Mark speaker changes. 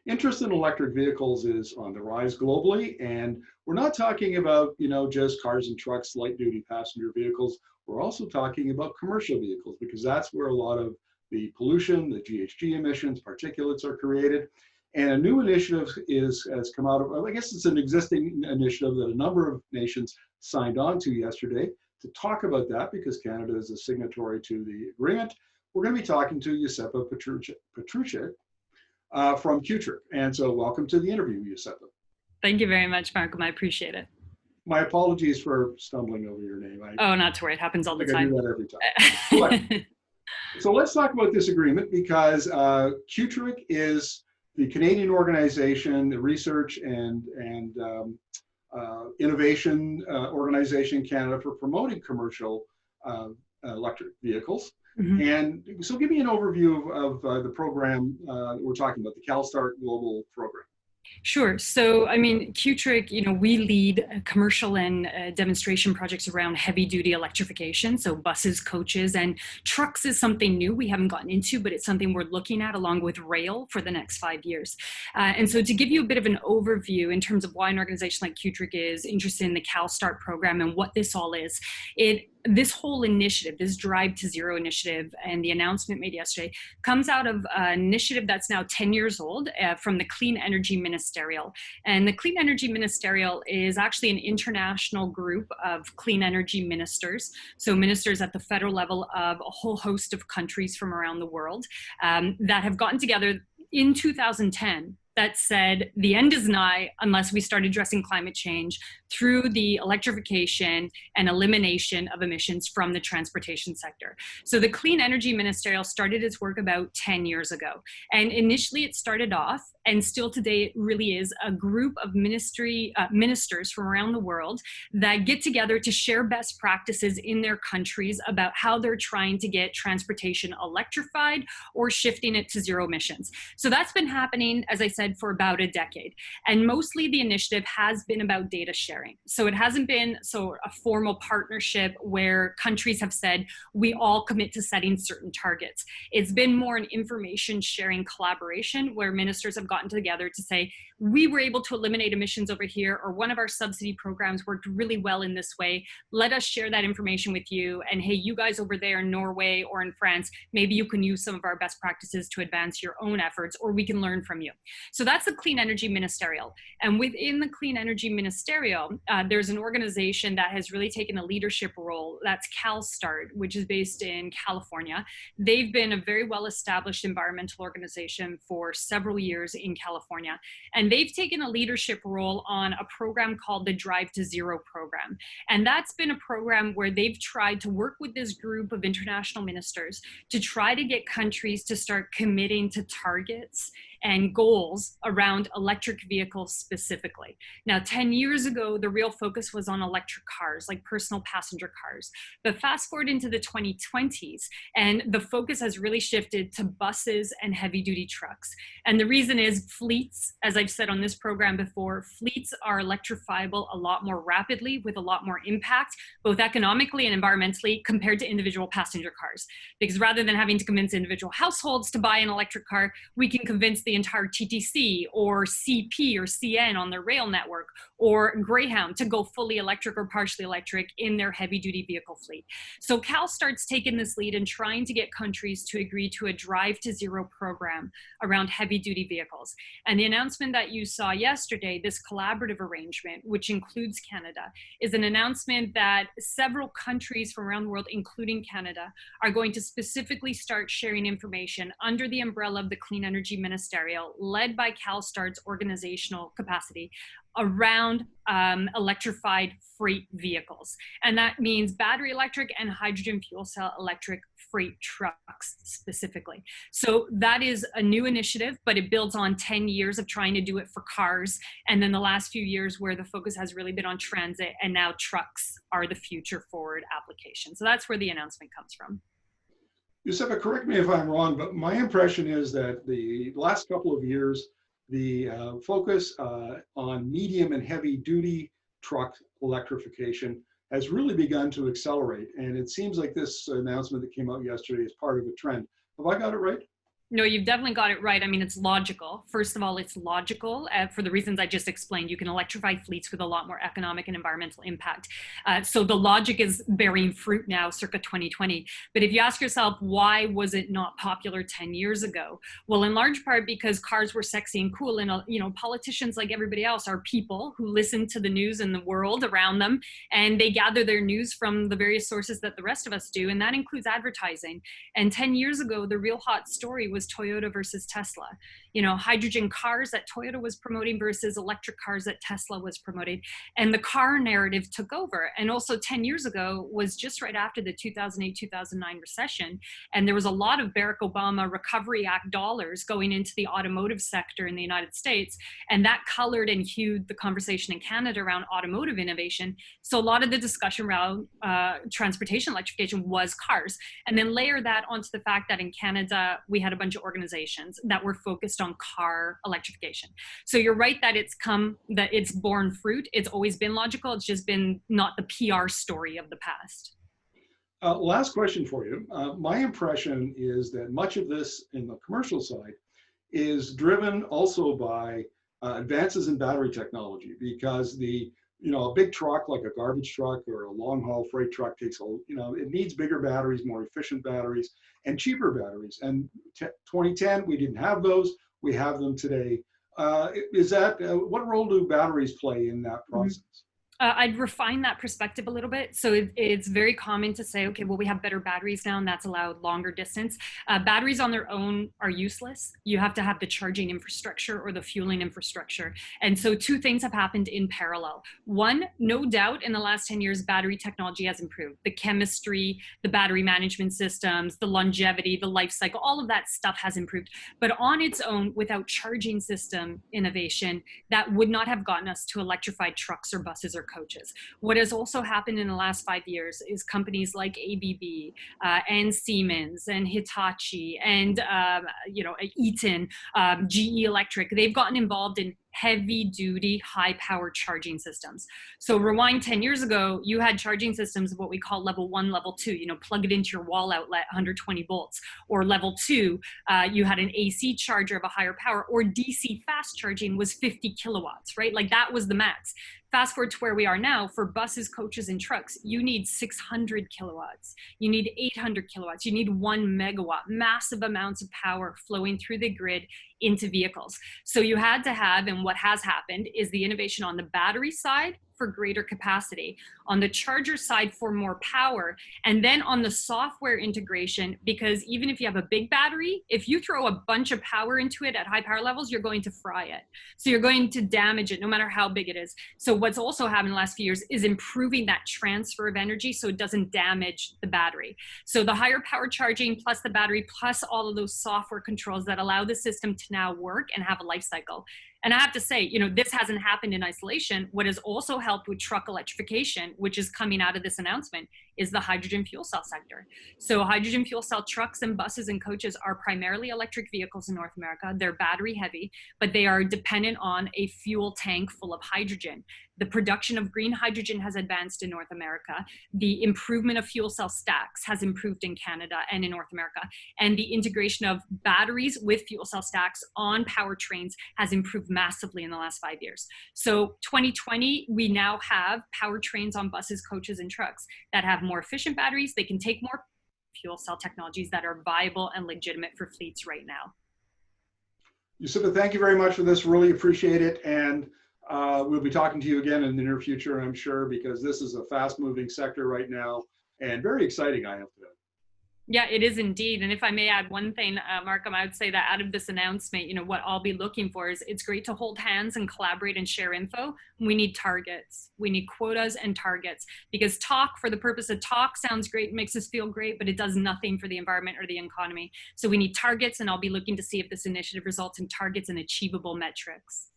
Speaker 1: Interest in electric vehicles is on the rise globally, and we're not talking about, just cars and trucks, light duty passenger vehicles. We're also talking about commercial vehicles because that's where a lot of the pollution, the GHG emissions, particulates are created. And a new initiative has come out of, I guess it's an existing initiative that a number of nations signed on to yesterday to talk about that because Canada is a signatory to the agreement. We're going to be talking to Josipa Petrunic from Qtric. And so welcome to the interview, Josipa.
Speaker 2: Thank you very much, Markham. I appreciate it.
Speaker 1: My apologies for stumbling over your name.
Speaker 2: Oh, not to worry. It happens all the time.
Speaker 1: I do that every time. So let's talk about this agreement because Qtric is the Canadian organization, the research and innovation organization in Canada for promoting commercial electric vehicles. Mm-hmm. And so give me an overview of the program we're talking about, the CalSTART Global Program.
Speaker 2: Sure. So, I mean, Qtric, we lead commercial and demonstration projects around heavy duty electrification. So buses, coaches, and trucks is something new we haven't gotten into, but it's something we're looking at along with rail for the next 5 years. And so to give you a bit of an overview in terms of why an organization like Qtric is interested in the CalSTART program and what this all is, this whole initiative, this Drive to Zero initiative, and the announcement made yesterday comes out of an initiative that's now 10 years old from the Clean Energy Ministerial. And the Clean Energy Ministerial is actually an international group of clean energy ministers. So ministers at the federal level of a whole host of countries from around the world that have gotten together in 2010 that said the end is nigh unless we start addressing climate change through the electrification and elimination of emissions from the transportation sector. So the Clean Energy Ministerial started its work about 10 years ago. And initially it started off, and still today it really is, a group of ministers from around the world that get together to share best practices in their countries about how they're trying to get transportation electrified or shifting it to zero emissions. So that's been happening, as I said, for about a decade. And mostly the initiative has been about data sharing. So it hasn't been a formal partnership where countries have said, we all commit to setting certain targets. It's been more an information sharing collaboration where ministers have gotten together to say, we were able to eliminate emissions over here, or one of our subsidy programs worked really well in this way. Let us share that information with you. And hey, you guys over there in Norway or in France, maybe you can use some of our best practices to advance your own efforts, or we can learn from you. So that's the Clean Energy Ministerial. And within the Clean Energy Ministerial, there's an organization that has really taken a leadership role. That's CalSTART, which is based in California. They've been a very well-established environmental organization for several years in California. And they've taken a leadership role on a program called the Drive to Zero program. And that's been a program where they've tried to work with this group of international ministers to try to get countries to start committing to targets and goals around electric vehicles specifically. Now, 10 years ago, the real focus was on electric cars, like personal passenger cars. But fast forward into the 2020s, and the focus has really shifted to buses and heavy duty trucks. And the reason is fleets, as I've said on this program before, fleets are electrifiable a lot more rapidly with a lot more impact, both economically and environmentally, compared to individual passenger cars. Because rather than having to convince individual households to buy an electric car, we can convince the entire TTC or CP or CN on their rail network or Greyhound to go fully electric or partially electric in their heavy duty vehicle fleet. So CalSTART's taken this lead in trying to get countries to agree to a Drive to Zero program around heavy duty vehicles. And the announcement that you saw yesterday, this collaborative arrangement, which includes Canada, is an announcement that several countries from around the world, including Canada, are going to specifically start sharing information under the umbrella of the Clean Energy Ministerial, led by CalSTART's organizational capacity, around electrified freight vehicles. And that means battery electric and hydrogen fuel cell electric freight trucks specifically. So that is a new initiative, but it builds on 10 years of trying to do it for cars. And then the last few years where the focus has really been on transit, and now trucks are the future forward application. So that's where the announcement comes from.
Speaker 1: Josipa, correct me if I'm wrong, but my impression is that the last couple of years, the focus on medium and heavy duty truck electrification has really begun to accelerate. And it seems like this announcement that came out yesterday is part of a trend. Have I got it right?
Speaker 2: No, you've definitely got it right. I mean, it's logical. First of all, it's logical for the reasons I just explained. You can electrify fleets with a lot more economic and environmental impact. So the logic is bearing fruit now, circa 2020. But if you ask yourself, why was it not popular 10 years ago? Well, in large part because cars were sexy and cool. And, politicians, like everybody else, are people who listen to the news in the world around them, and they gather their news from the various sources that the rest of us do. And that includes advertising. And 10 years ago, the real hot story was Toyota versus Tesla. Hydrogen cars that Toyota was promoting versus electric cars that Tesla was promoting. And the car narrative took over. And also 10 years ago was just right after the 2008-2009 recession. And there was a lot of Barack Obama Recovery Act dollars going into the automotive sector in the United States. And that colored and hued the conversation in Canada around automotive innovation. So a lot of the discussion around transportation electrification was cars. And then layer that onto the fact that in Canada, we had a bunch of organizations that were focused on car electrification. So you're right that it's borne fruit. It's always been logical. It's just been not the PR story of the past.
Speaker 1: Last question for you. My impression is that much of this in the commercial side is driven also by advances in battery technology, because a big truck like a garbage truck or a long haul freight truck it needs bigger batteries, more efficient batteries, and cheaper batteries. And 2010, we didn't have those. We have them today. What role do batteries play in that process?
Speaker 2: I'd refine that perspective a little bit. So it's very common to say, okay, well, we have better batteries now, and that's allowed longer distance. Batteries on their own are useless. You have to have the charging infrastructure or the fueling infrastructure. And so two things have happened in parallel. One, no doubt in the last 10 years, battery technology has improved. The chemistry, the battery management systems, the longevity, the life cycle, all of that stuff has improved. But on its own, without charging system innovation, that would not have gotten us to electrified trucks or buses or coaches. What has also happened in the last 5 years is companies like ABB and Siemens and Hitachi and Eaton, GE Electric, they've gotten involved in heavy duty, high power charging systems. So rewind 10 years ago, you had charging systems of what we call level 1, level 2, plug it into your wall outlet, 120 volts, or level 2, you had an AC charger of a higher power, or DC fast charging was 50 kilowatts, right? Like that was the max. Fast forward to where we are now, for buses, coaches, and trucks, you need 600 kilowatts. You need 800 kilowatts. You need 1 megawatt, massive amounts of power flowing through the grid into vehicles. So you had to have, and what has happened is the innovation on the battery side for greater capacity, on the charger side for more power, and then on the software integration, because even if you have a big battery, if you throw a bunch of power into it at high power levels, you're going to fry it. So you're going to damage it no matter how big it is. So what's also happened in the last few years is improving that transfer of energy so it doesn't damage the battery. So the higher power charging plus the battery plus all of those software controls that allow the system to now work and have a life cycle. And I have to say, this hasn't happened in isolation. What has also helped with truck electrification, which is coming out of this announcement, is the hydrogen fuel cell sector. So hydrogen fuel cell trucks and buses and coaches are primarily electric vehicles in North America. They're battery heavy, but they are dependent on a fuel tank full of hydrogen. The production of green hydrogen has advanced in North America. The improvement of fuel cell stacks has improved in Canada and in North America. And the integration of batteries with fuel cell stacks on powertrains has improved massively in the last 5 years. So 2020, we now have powertrains on buses, coaches, and trucks that have more efficient batteries. They can take more fuel cell technologies that are viable and legitimate for fleets right now.
Speaker 1: Josipa, thank you very much for this. Really appreciate it. And we'll be talking to you again in the near future, I'm sure, because this is a fast moving sector right now and very exciting, I have to add.
Speaker 2: Yeah, it is indeed. And if I may add one thing, Markham, I would say that out of this announcement, what I'll be looking for is it's great to hold hands and collaborate and share info. We need targets. We need quotas and targets, because talk for the purpose of talk sounds great, makes us feel great, but it does nothing for the environment or the economy. So we need targets, and I'll be looking to see if this initiative results in targets and achievable metrics.